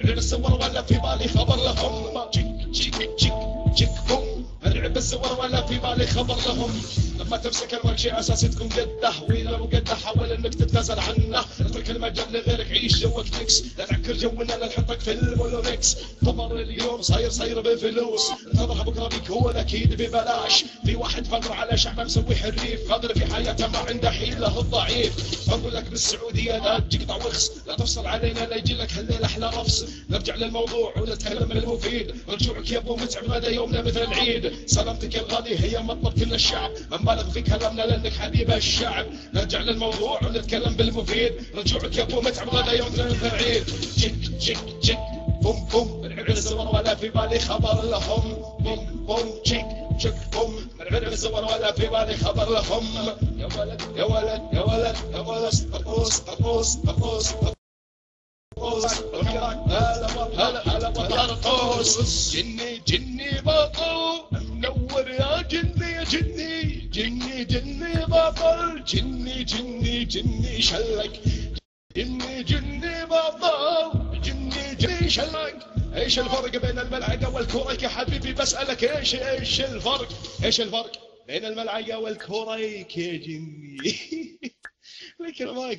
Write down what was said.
مرعب الصور ولا في بالي خبر لهم. تشيك تشيك تشيك تشيك بوم. مرعب الصور ولا في بالي خبر لهم. لما تمسك الورشة اساسي تكون قده، ولو قده حاول انك تتنازل عنه. اترك المجال لغيرك، عيش جوك تكس، لا تعكر جونا لا نحطك في المونوركس. خبر اليوم صاير بفلوس، انتظرها بكره بيكون اكيد ببلاش. في واحد فقر على شعبه مسوي حريف، فقر في حياته ما عنده حيله الضعيف. بقول لك بالسعوديه لا تقطع وخس، لا تفصل علينا لا يجي لك هالليل احلى رفس. نرجع للموضوع ونتكلم المفيد، رجوعك يا ابو متعب غدا يومنا مثل العيد. سلامتك الغالي هي مطلب كل الشعب، نبالغ في كلامنا لانك حبيب الشعب. نرجع للموضوع ونتكلم بالمفيد، رجوعك يا ابو متعب غدا يومنا مثل العيد. تشيك تشيك تشيك بوم بوم. مرعب الصور ولا في بالي خبر لهم. بوم بوم تشيك تشيك بوم. مرعب الصور ولا في بالي خبر لهم. يا ولد يا ولد يا ولد يا ولد طرقوس طرقوس طرقوس هلا بطرطوس. جني بطل منور يا جني يا جني بطل. جني شلك. جني بطل. جني شلك. ايش الفرق بين الملعقة والكرة يا حبيبي بسألك؟ ايش الفرق؟ ايش الفرق بين الملعقة والكرة يا جني؟ لكن ما